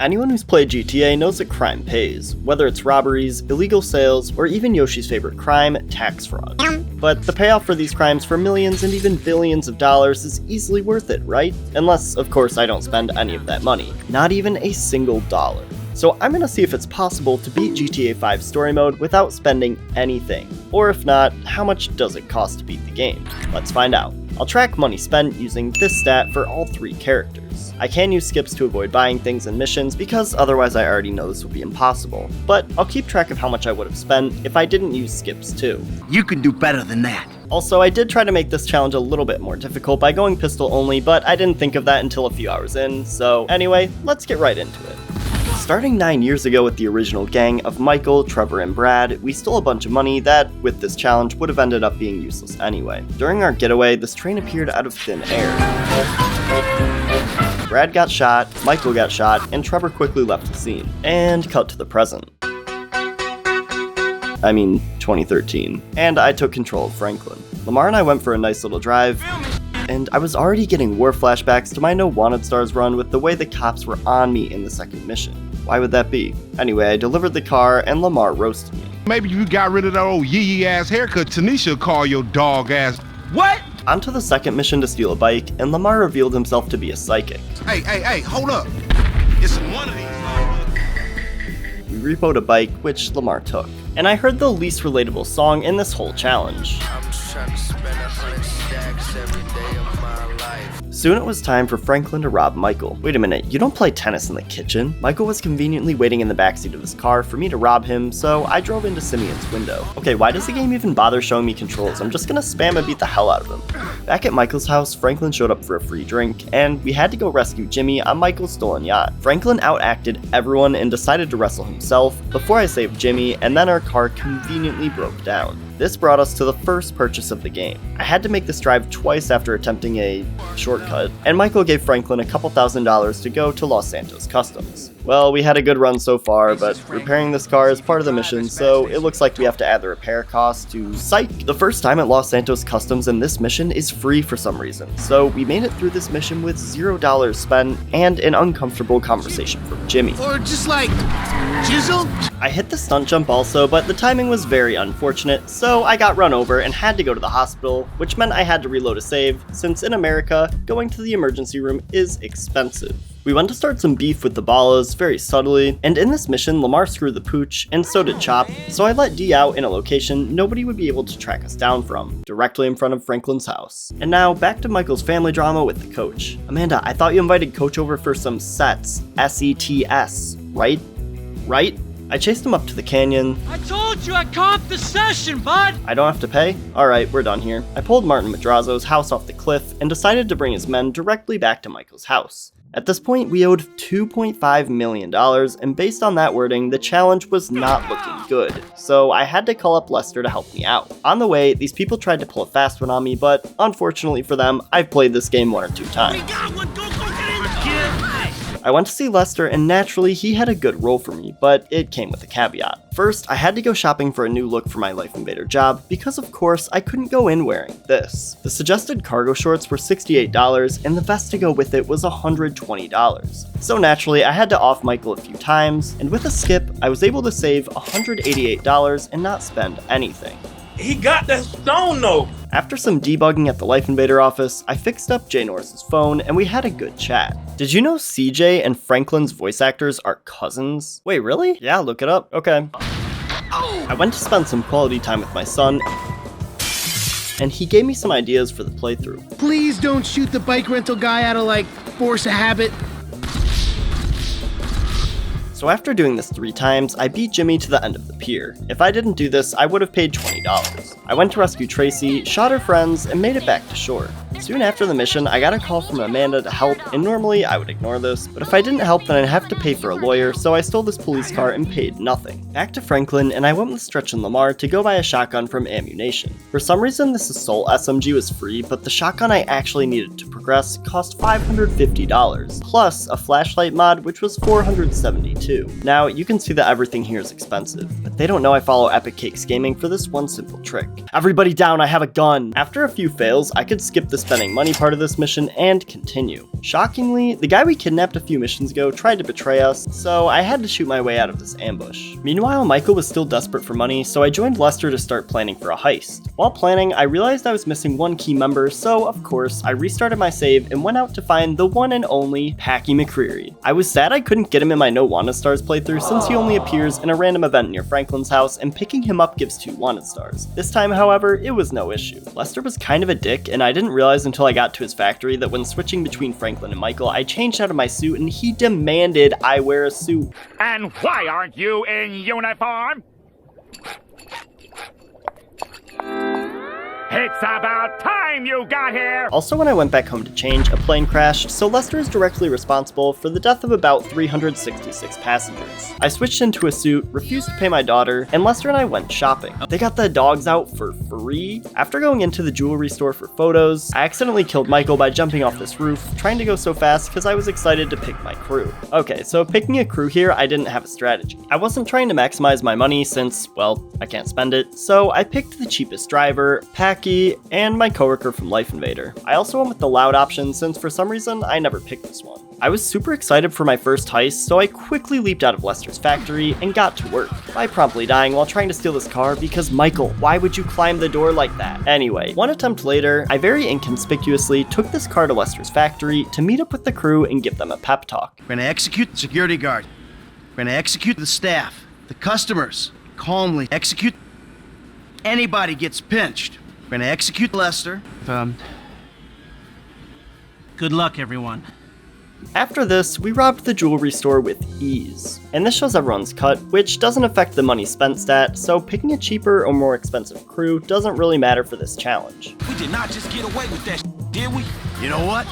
Anyone who's played GTA knows that crime pays, whether it's robberies, illegal sales, or even Yoshi's favorite crime, tax fraud. But the payoff for these crimes for millions and even billions of dollars is easily worth it, right? Unless, of course, I don't spend any of that money. Not even a single dollar. So I'm gonna see if it's possible to beat GTA 5 story mode without spending anything. Or if not, how much does it cost to beat the game? Let's find out. I'll track money spent using this stat for all 3 characters. I can use skips to avoid buying things in missions because otherwise I already know this would be impossible. But I'll keep track of how much I would have spent if I didn't use skips too. You can do better than that. Also, I did try to make this challenge a little bit more difficult by going pistol only, but I didn't think of that until a few hours in, so anyway, let's get right into it. Starting 9 years ago with the original gang of Michael, Trevor, and Brad, we stole a bunch of money that, with this challenge, would have ended up being useless anyway. During our getaway, this train appeared out of thin air. Brad got shot, Michael got shot, and Trevor quickly left the scene. And cut to the present. 2013. And I took control of Franklin. Lamar and I went for a nice little drive, and I was already getting war flashbacks to my No Wanted Stars run with the way the cops were on me in the second mission. Why would that be? Anyway, I delivered the car and Lamar roasted me. Maybe you got rid of that old yee ass haircut Tanisha will call your dog ass. What? Onto the second mission to steal a bike, and Lamar revealed himself to be a psychic. Hey, hold up. It's in one of these. We repoed a bike, which Lamar took. And I heard the least relatable song in this whole challenge. Soon it was time for Franklin to rob Michael. Wait a minute, you don't play tennis in the kitchen? Michael was conveniently waiting in the backseat of his car for me to rob him, so I drove into Simeon's window. Okay, why does the game even bother showing me controls? I'm just gonna spam and beat the hell out of him. Back at Michael's house, Franklin showed up for a free drink, and we had to go rescue Jimmy on Michael's stolen yacht. Franklin outacted everyone and decided to wrestle himself before I saved Jimmy, and then our car conveniently broke down. This brought us to the first purchase of the game. I had to make this drive twice after attempting a shortcut, and Michael gave Franklin a couple $1,000s to go to Los Santos Customs. Well, we had a good run so far, but repairing this car is part of the mission, so it looks like we have to add the repair cost to psych. The first time at Los Santos Customs in this mission is free for some reason, so we made it through this mission with $0 spent and an uncomfortable conversation from Jimmy. Or just like, jizzle? I hit the stunt jump also, but the timing was very unfortunate, so I got run over and had to go to the hospital, which meant I had to reload a save, since in America, going to the emergency room is expensive. We went to start some beef with the Ballas very subtly, and in this mission, Lamar screwed the pooch, and so did Chop, so I let D out in a location nobody would be able to track us down from, directly in front of Franklin's house. And now, back to Michael's family drama with the coach. Amanda, I thought you invited Coach over for some sets, S-E-T-S, right? Right? I chased him up to the canyon. I told you I comped the session, bud! I don't have to pay? Alright, we're done here. I pulled Martin Madrazo's house off the cliff and decided to bring his men directly back to Michael's house. At this point, we owed $2.5 million, and based on that wording, the challenge was not looking good, so I had to call up Lester to help me out. On the way, these people tried to pull a fast one on me, but unfortunately for them, I've played this game 1 or 2 times. I went to see Lester, and naturally, he had a good role for me, but it came with a caveat. First, I had to go shopping for a new look for my Life Invader job, because of course, I couldn't go in wearing this. The suggested cargo shorts were $68, and the vest to go with it was $120. So naturally, I had to off Michael a few times, and with a skip, I was able to save $188 and not spend anything. He got that stone though. After some debugging at the Life Invader office, I fixed up Jay Norris's phone and we had a good chat. Did you know CJ and Franklin's voice actors are cousins? Wait, really? Yeah, look it up. Okay. I went to spend some quality time with my son, and he gave me some ideas for the playthrough. Please don't shoot the bike rental guy out of, like, force of habit. So after doing this 3 times, I beat Jimmy to the end of the pier. If I didn't do this, I would have paid $20. I went to rescue Tracy, shot her friends, and made it back to shore. Soon after the mission, I got a call from Amanda to help, and normally I would ignore this, but if I didn't help then I'd have to pay for a lawyer, so I stole this police car and paid nothing. Back to Franklin, and I went with Stretch and Lamar to go buy a shotgun from Ammunition. For some reason this Assault SMG was free, but the shotgun I actually needed to progress cost $550, plus a flashlight mod which was $472. Now, you can see that everything here is expensive, but they don't know I follow Epic Cakes Gaming for this one simple trick. Everybody down, I have a gun! After a few fails, I could skip this spending money part of this mission and continue. Shockingly, the guy we kidnapped a few missions ago tried to betray us, so I had to shoot my way out of this ambush. Meanwhile, Michael was still desperate for money, so I joined Lester to start planning for a heist. While planning, I realized I was missing one key member, so of course, I restarted my save and went out to find the one and only Packy McCreary. I was sad I couldn't get him in my No Wanted Stars playthrough since he only appears in a random event near Franklin's house and picking him up gives 2 Wanted Stars. This time, however, it was no issue. Lester was kind of a dick, and I didn't realize until I got to his factory that when switching between Franklin and Michael, I changed out of my suit and he demanded I wear a suit. And why aren't you in uniform? It's about time you got here! Also, when I went back home to change, a plane crashed, so Lester is directly responsible for the death of about 366 passengers. I switched into a suit, refused to pay my daughter, and Lester and I went shopping. They got the dogs out for free. After going into the jewelry store for photos, I accidentally killed Michael by jumping off this roof, trying to go so fast because I was excited to pick my crew. Okay, so picking a crew here, I didn't have a strategy. I wasn't trying to maximize my money since, well, I can't spend it, so I picked the cheapest driver, Packy, and my coworker from Life Invader. I also went with the loud option since for some reason I never picked this one. I was super excited for my first heist, so I quickly leaped out of Lester's factory and got to work, by promptly dying while trying to steal this car because Michael, why would you climb the door like that? Anyway, one attempt later, I very inconspicuously took this car to Lester's factory to meet up with the crew and give them a pep talk. We're gonna execute the security guard. We're gonna execute the staff, the customers. Calmly execute. Anybody gets pinched. We're gonna execute Lester. Good luck, everyone. After this, we robbed the jewelry store with ease. And this shows everyone's cut, which doesn't affect the money spent stat, so picking a cheaper or more expensive crew doesn't really matter for this challenge. We did not just get away with that, did we? You know what?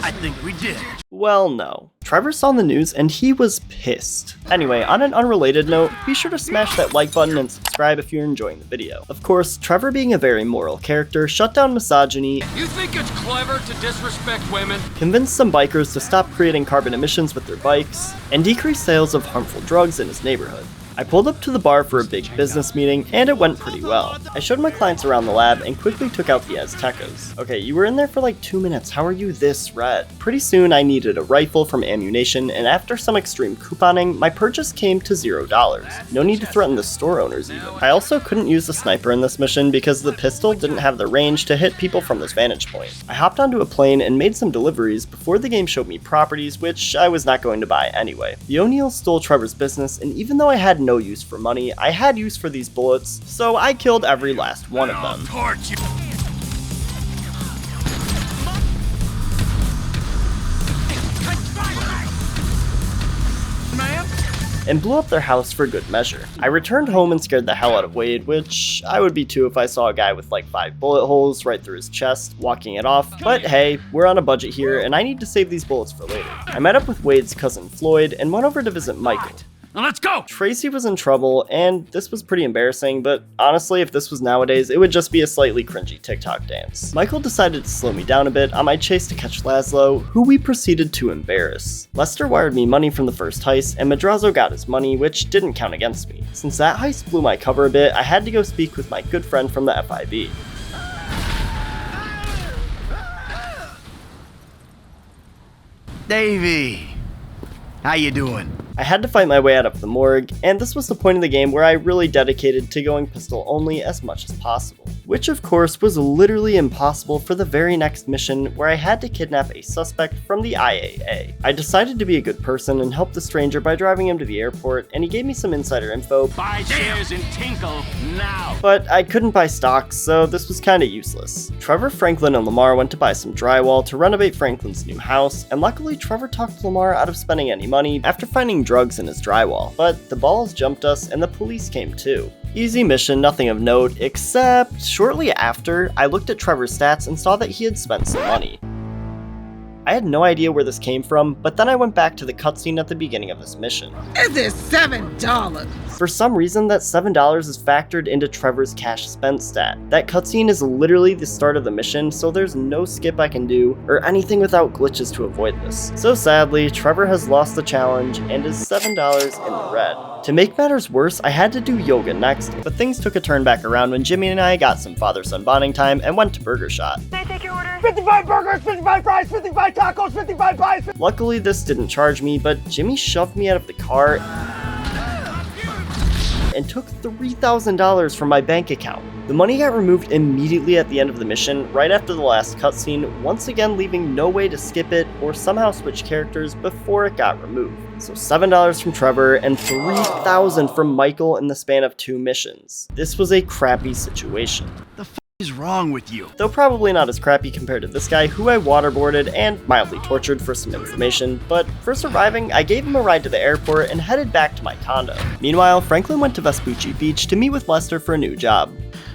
I think we did. Well, no. Trevor saw the news and he was pissed. Anyway, on an unrelated note, be sure to smash that like button and subscribe if you're enjoying the video. Of course, Trevor being a very moral character shut down misogyny, You think it's clever to disrespect women? convinced some bikers to stop creating carbon emissions with their bikes, and decrease sales of harmful drugs in his neighborhood. I pulled up to the bar for a big business meeting, and it went pretty well. I showed my clients around the lab and quickly took out the Aztecas. Okay, you were in there for like 2 minutes, how are you this red? Pretty soon I needed a rifle from ammunition, and after some extreme couponing, my purchase came to $0. No need to threaten the store owners even. I also couldn't use the sniper in this mission because the pistol didn't have the range to hit people from this vantage point. I hopped onto a plane and made some deliveries before the game showed me properties which I was not going to buy anyway. The O'Neills stole Trevor's business, and even though I had no use for money, I had use for these bullets, so I killed every last one of them. And blew up their house for good measure. I returned home and scared the hell out of Wade, which I would be too if I saw a guy with like 5 bullet holes right through his chest, walking it off, but hey, we're on a budget here and I need to save these bullets for later. I met up with Wade's cousin Floyd and went over to visit Michael. Now let's go! Tracy was in trouble, and this was pretty embarrassing, but honestly, if this was nowadays, it would just be a slightly cringy TikTok dance. Michael decided to slow me down a bit on my chase to catch Laszlo, who we proceeded to embarrass. Lester wired me money from the first heist, and Madrazo got his money, which didn't count against me. Since that heist blew my cover a bit, I had to go speak with my good friend from the FIB. Davey, how you doing? I had to fight my way out of the morgue, and this was the point of the game where I really dedicated to going pistol only as much as possible. Which of course was literally impossible for the very next mission where I had to kidnap a suspect from the IAA. I decided to be a good person and help the stranger by driving him to the airport, and he gave me some insider info. Buy shares in Tinkle now. But I couldn't buy stocks, so this was kinda useless. Trevor, Franklin, and Lamar went to buy some drywall to renovate Franklin's new house, and luckily Trevor talked Lamar out of spending any money after finding drugs in his drywall. But the balls jumped us and the police came too. Easy mission, nothing of note, except shortly after, I looked at Trevor's stats and saw that he had spent some money. I had no idea where this came from, but then I went back to the cutscene at the beginning of this mission. Is it $7? For some reason, that $7 is factored into Trevor's cash spent stat. That cutscene is literally the start of the mission, so there's no skip I can do, or anything without glitches to avoid this. So sadly, Trevor has lost the challenge and is $7 in the red. To make matters worse, I had to do yoga next, but things took a turn back around when Jimmy and I got some father-son bonding time and went to Burger Shot. Can I take your order? 55 burgers, 55 fries, 55 tacos, 55 pies. Luckily, this didn't charge me, but Jimmy shoved me out of the car and took $3,000 from my bank account. The money got removed immediately at the end of the mission, right after the last cutscene, once again leaving no way to skip it or somehow switch characters before it got removed. So $7 from Trevor and $3,000 from Michael in the span of 2 missions. This was a crappy situation. The f is wrong with you? Though probably not as crappy compared to this guy who I waterboarded and mildly tortured for some information, but for surviving, I gave him a ride to the airport and headed back to my condo. Meanwhile, Franklin went to Vespucci Beach to meet with Lester for a new job.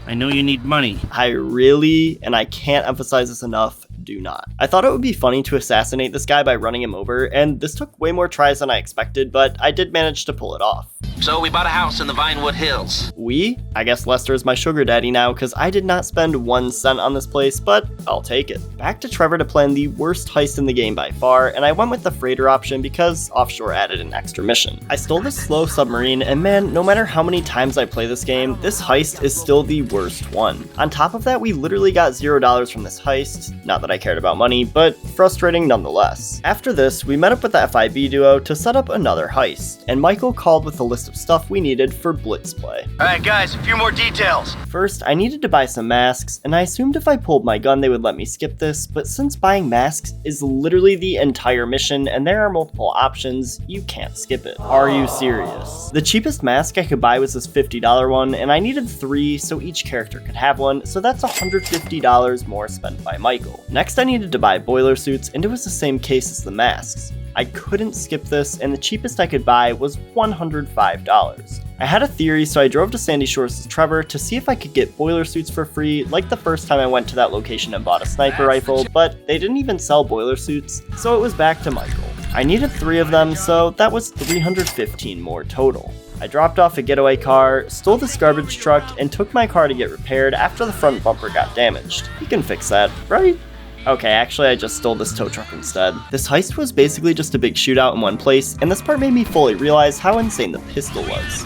I know you need money. I really, and I can't emphasize this enough, do not. I thought it would be funny to assassinate this guy by running him over, and this took way more tries than I expected, but I did manage to pull it off. So we bought a house in the Vinewood Hills. We? I guess Lester is my sugar daddy now, because I did not spend 1 cent on this place, but I'll take it. Back to Trevor to plan the worst heist in the game by far, and I went with the freighter option because offshore added an extra mission. I stole this slow submarine, and man, no matter how many times I play this game, this heist is still the worst one. On top of that, we literally got $0 from this heist, not that I cared about money, but frustrating nonetheless. After this, we met up with the FIB duo to set up another heist, and Michael called with a list of stuff we needed for Blitz play. Alright guys, a few more details. First, I needed to buy some masks, and I assumed if I pulled my gun they would let me skip this, but since buying masks is literally the entire mission and there are multiple options, you can't skip it. Are you serious? The cheapest mask I could buy was this $50 one, and I needed 3 so each character could have one, so that's $150 more spent by Michael. Next, I needed to buy boiler suits, and it was the same case as the masks. I couldn't skip this, and the cheapest I could buy was $105. I had a theory, so I drove to Sandy Shores with Trevor to see if I could get boiler suits for free, like the first time I went to that location and bought a sniper rifle, but they didn't even sell boiler suits, so it was back to Michael. I needed 3 of them, so that was $315 more total. I dropped off a getaway car, stole this garbage truck, and took my car to get repaired after the front bumper got damaged. You can fix that, right? Okay, actually I just stole this tow truck instead. This heist was basically just a big shootout in one place, and this part made me fully realize how insane the pistol was.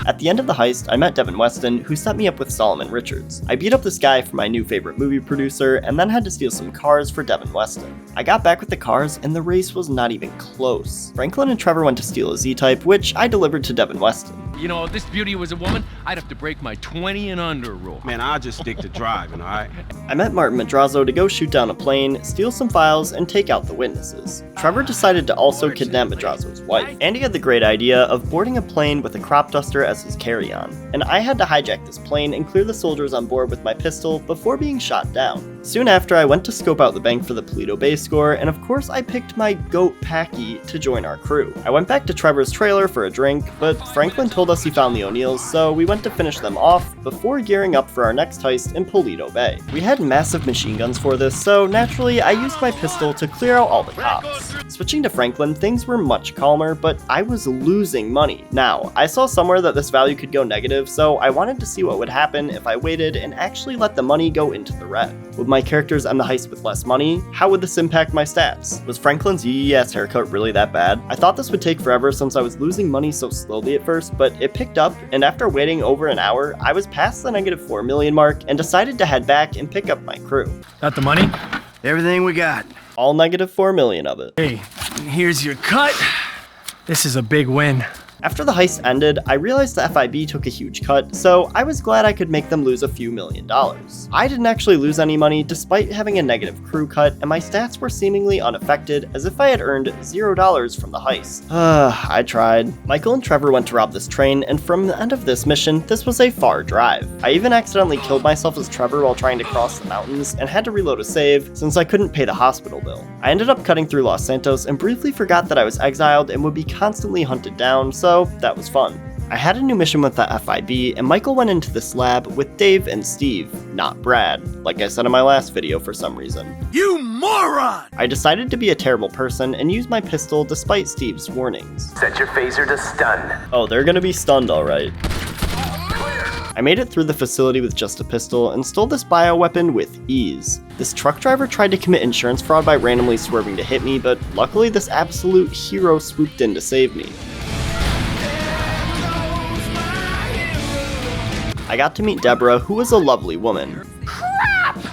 At the end of the heist, I met Devin Weston, who set me up with Solomon Richards. I beat up this guy for my new favorite movie producer, and then had to steal some cars for Devin Weston. I got back with the cars, and the race was not even close. Franklin and Trevor went to steal a Z-Type, which I delivered to Devin Weston. You know, if this beauty was a woman, I'd have to break my 20 and under rule. Man, I'll just stick to driving, alright? I met Martin Madrazo to go shoot down a plane, steal some files, and take out the witnesses. Trevor decided to also kidnap Madrazo's wife, and he had the great idea of boarding a plane with a crop duster as his carry-on. And I had to hijack this plane and clear the soldiers on board with my pistol before being shot down. Soon after, I went to scope out the bank for the Paleto Bay score, and of course I picked my goat Packy to join our crew. I went back to Trevor's trailer for a drink, but Franklin told us he found the O'Neills, so we went to finish them off before gearing up for our next heist in Paleto Bay. We had massive machine guns for this, so naturally I used my pistol to clear out all the cops. Switching to Franklin, things were much calmer, but I was losing money. Now, I saw somewhere that this value could go negative, so I wanted to see what would happen if I waited and actually let the money go into the red. Would my characters end the heist with less money? How would this impact my stats? Was Franklin's yee-ass haircut really that bad? I thought this would take forever since I was losing money so slowly at first, but it picked up, and after waiting over an hour, I was past the -4 million mark and decided to head back and pick up my crew. Got the money? Everything we got. All -4 million of it. Hey, here's your cut. This is a big win. After the heist ended, I realized the FIB took a huge cut, so I was glad I could make them lose a few $1,000,000. I didn't actually lose any money despite having a negative crew cut, and my stats were seemingly unaffected as if I had earned $0 from the heist. I tried. Michael and Trevor went to rob this train, and from the end of this mission, this was a far drive. I even accidentally killed myself as Trevor while trying to cross the mountains and had to reload a save since I couldn't pay the hospital bill. I ended up cutting through Los Santos and briefly forgot that I was exiled and would be constantly hunted down, so that was fun. I had a new mission with the FIB, and Michael went into this lab with Dave and Steve, not Brad, like I said in my last video for some reason. You moron! I decided to be a terrible person and use my pistol despite Steve's warnings. Set your phaser to stun. Oh, they're gonna be stunned alright. I made it through the facility with just a pistol and stole this bioweapon with ease. This truck driver tried to commit insurance fraud by randomly swerving to hit me, but luckily this absolute hero swooped in to save me. I got to meet Deborah, who was a lovely woman.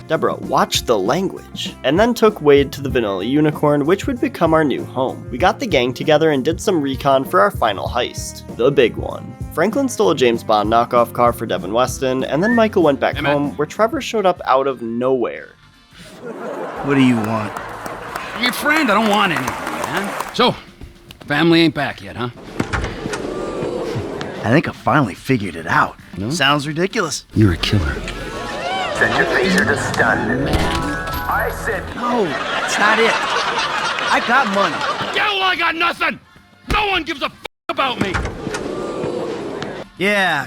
Deborah watched the language, and then took Wade to the Vanilla Unicorn, which would become our new home. We got the gang together and did some recon for our final heist, the big one. Franklin stole a James Bond knockoff car for Devin Weston, and then Michael went back home, where Trevor showed up out of nowhere. What do you want? I'm your friend, I don't want anything, man. So, family ain't back yet, huh? I think I finally figured it out. No? Sounds ridiculous. You're a killer. Set your phaser to stun. I said No, that's not it. I got money. Yeah, well, I got nothing. No one gives a about me. Yeah,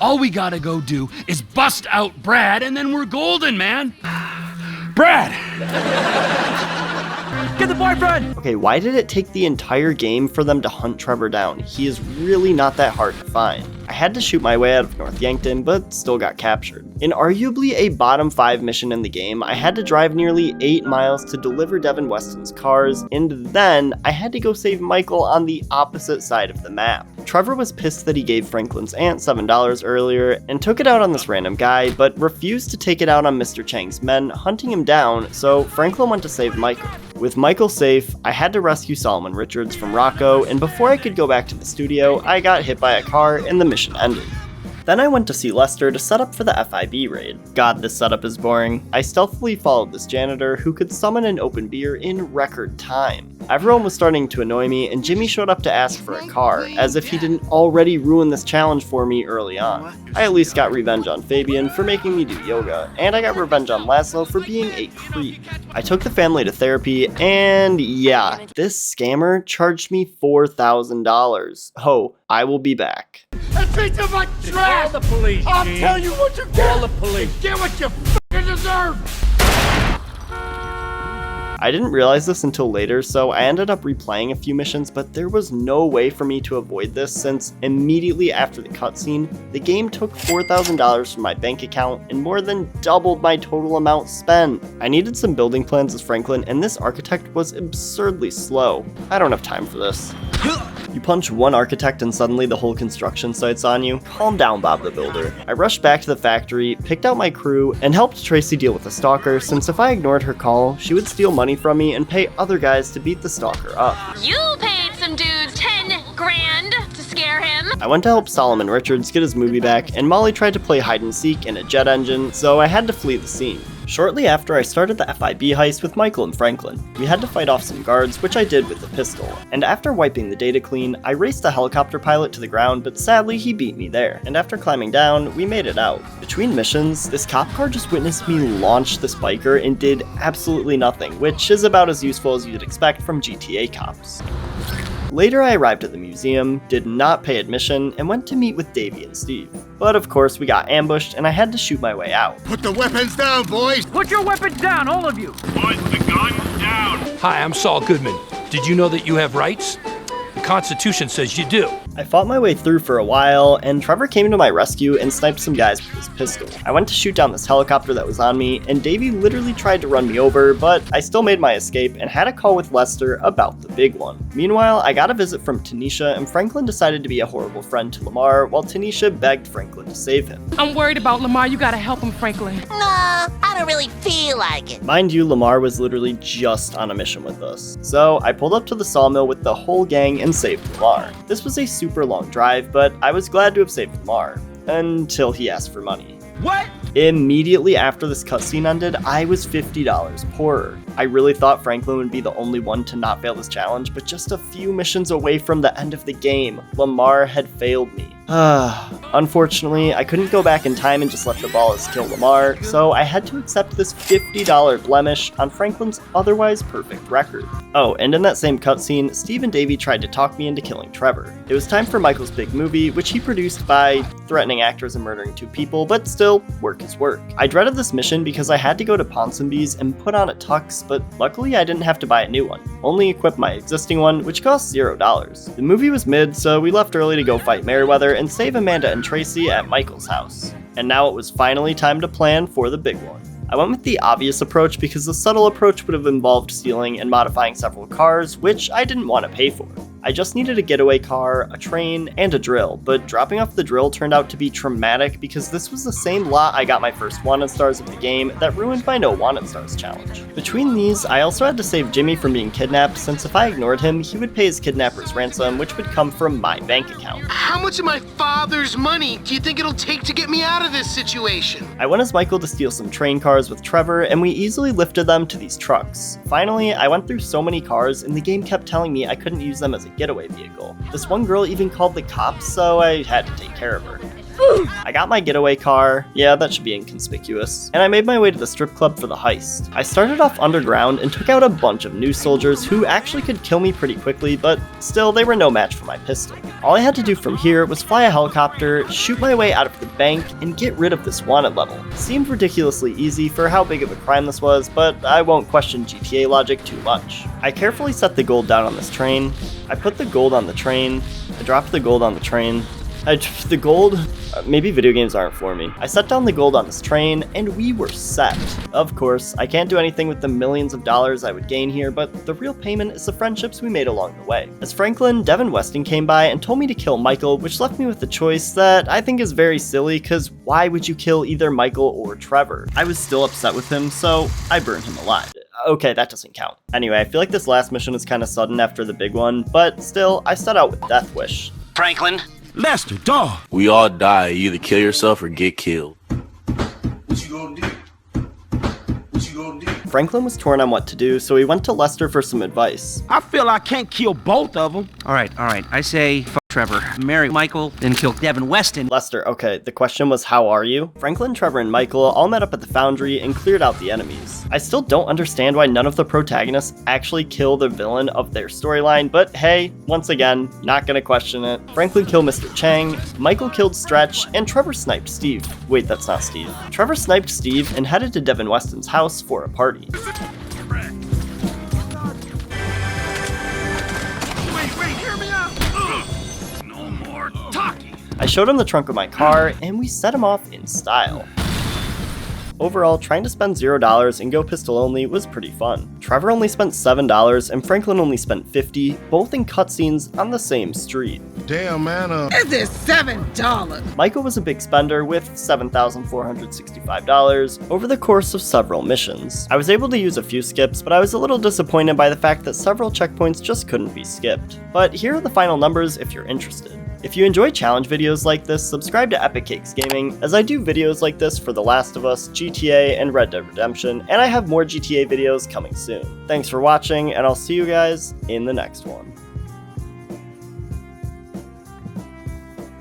All we gotta go do is bust out Brad, and then we're golden, man. Brad! get the boyfriend. Okay, why did it take the entire game for them to hunt Trevor down? He is really not that hard to find. I had to shoot my way out of North Yankton, but still got captured. In arguably a bottom 5 mission in the game, I had to drive nearly 8 miles to deliver Devin Weston's cars, and then I had to go save Michael on the opposite side of the map. Trevor was pissed that he gave Franklin's aunt $7 earlier and took it out on this random guy, but refused to take it out on Mr. Chang's men, hunting him down, so Franklin went to save Michael. With Michael safe, I had to rescue Solomon Richards from Rocco, and before I could go back to the studio, I got hit by a car and the mission ended. Then I went to see Lester to set up for the FIB raid. God, this setup is boring. I stealthily followed this janitor who could summon an open beer in record time. Everyone was starting to annoy me, and Jimmy showed up to ask for a car, as if he didn't already ruin this challenge for me early on. I at least got revenge on Fabian for making me do yoga, and I got revenge on Laszlo for being a creep. I took the family to therapy, and yeah, this scammer charged me $4,000. Oh, I will be back. That piece of my trash. Call the police. I'll Gene. tell you what you get. Call the police. Get what you fucking deserve. I didn't realize this until later, so I ended up replaying a few missions, but there was no way for me to avoid this since immediately after the cutscene, the game took $4,000 from my bank account and more than doubled my total amount spent. I needed some building plans as Franklin, and this architect was absurdly slow. I don't have time for this. You punch one architect and suddenly the whole construction site's on you? Calm down, Bob the Builder. I rushed back to the factory, picked out my crew, and helped Tracy deal with the stalker, since if I ignored her call, she would steal money from me and pay other guys to beat the stalker up. You paid some dudes 10 grand to scare him. I went to help Solomon Richards get his movie back, and Molly tried to play hide and seek in a jet engine, so I had to flee the scene. Shortly after, I started the FIB heist with Michael and Franklin. We had to fight off some guards, which I did with the pistol. And after wiping the data clean, I raced the helicopter pilot to the ground, but sadly he beat me there. And after climbing down, we made it out. Between missions, this cop car just witnessed me launch this biker and did absolutely nothing, which is about as useful as you'd expect from GTA cops. Later, I arrived at the museum, did not pay admission, and went to meet with Davey and Steve. But of course, we got ambushed, and I had to shoot my way out. Put the weapons down, boys. Put your weapons down, all of you. Put the guns down. Hi, I'm Saul Goodman. Did you know that you have rights? The Constitution says you do. I fought my way through for a while, and Trevor came to my rescue and sniped some guys with his pistol. I went to shoot down this helicopter that was on me, and Davey literally tried to run me over, but I still made my escape and had a call with Lester about the big one. Meanwhile, I got a visit from Tanisha, and Franklin decided to be a horrible friend to Lamar, while Tanisha begged Franklin to save him. I'm worried about Lamar. You gotta help him, Franklin. Nah, I don't really feel like it. Mind you, Lamar was literally just on a mission with us. So I pulled up to the sawmill with the whole gang and saved Lamar. This was a super long drive, but I was glad to have saved Lamar. Until he asked for money. What? Immediately after this cutscene ended, I was $50 poorer. I really thought Franklin would be the only one to not fail this challenge, but just a few missions away from the end of the game, Lamar had failed me. Unfortunately, I couldn't go back in time and just let the ballers kill Lamar, so I had to accept this $50 blemish on Franklin's otherwise perfect record. Oh, and in that same cutscene, Steve and Davey tried to talk me into killing Trevor. It was time for Michael's big movie, which he produced by threatening actors and murdering 2 people, but still, work is work. I dreaded this mission because I had to go to Ponsonby's and put on a tux, but luckily I didn't have to buy a new one, only equip my existing one, which cost $0. The movie was mid, so we left early to go fight Merryweather and save Amanda and Tracy at Michael's house. And now it was finally time to plan for the big one. I went with the obvious approach because the subtle approach would have involved stealing and modifying several cars, which I didn't want to pay for. I just needed a getaway car, a train, and a drill, but dropping off the drill turned out to be traumatic because this was the same lot I got my first Wanted Stars of the game that ruined my No Wanted Stars challenge. Between these, I also had to save Jimmy from being kidnapped, since if I ignored him, he would pay his kidnapper's ransom, which would come from my bank account. How much of my father's money do you think it'll take to get me out of this situation? I went as Michael to steal some train cars with Trevor, and we easily lifted them to these trucks. Finally, I went through so many cars, and the game kept telling me I couldn't use them as a getaway vehicle. This one girl even called the cops, so I had to take care of her. I got my getaway car, yeah, that should be inconspicuous, and I made my way to the strip club for the heist. I started off underground and took out a bunch of new soldiers who actually could kill me pretty quickly, but still, they were no match for my pistol. All I had to do from here was fly a helicopter, shoot my way out of the bank, and get rid of this wanted level. Seemed ridiculously easy for how big of a crime this was, but I won't question GTA logic too much. I carefully set the gold down on this train, I put the gold on the train, I dropped the gold on the train, maybe video games aren't for me. I set down the gold on this train, and we were set. Of course, I can't do anything with the millions of dollars I would gain here, but the real payment is the friendships we made along the way. As Franklin, Devin Weston came by and told me to kill Michael, which left me with a choice that I think is very silly, cause why would you kill either Michael or Trevor? I was still upset with him, so I burned him alive. Okay, that doesn't count. Anyway, I feel like this last mission is kinda sudden after the big one, but still, I set out with Death Wish. Franklin? Lester, dog. We all die. You either kill yourself or get killed. What you gonna do? What you gonna do? Franklin was torn on what to do, so he went to Lester for some advice. I feel I can't kill both of them. All right. I say fuck Trevor, marry Michael, then kill Devin Weston. Lester, okay, the question was how are you? Franklin, Trevor, and Michael all met up at the foundry and cleared out the enemies. I still don't understand why none of the protagonists actually kill the villain of their storyline, but hey, once again, not gonna question it. Franklin killed Mr. Chang, Michael killed Stretch, and Trevor sniped Steve. Wait, that's not Steve. Trevor sniped Steve and headed to Devin Weston's house for a party. I showed him the trunk of my car, and we set him off in style. Overall, trying to spend $0 and go pistol only was pretty fun. Trevor only spent $7 and Franklin only spent $50, both in cutscenes on the same street. Damn, man. Is this $7? Michael was a big spender with $7,465 over the course of several missions. I was able to use a few skips, but I was a little disappointed by the fact that several checkpoints just couldn't be skipped. But here are the final numbers if you're interested. If you enjoy challenge videos like this, subscribe to Epic Cakes Gaming, as I do videos like this for The Last of Us, GTA, and Red Dead Redemption, and I have more GTA videos coming soon. Thanks for watching, and I'll see you guys in the next one.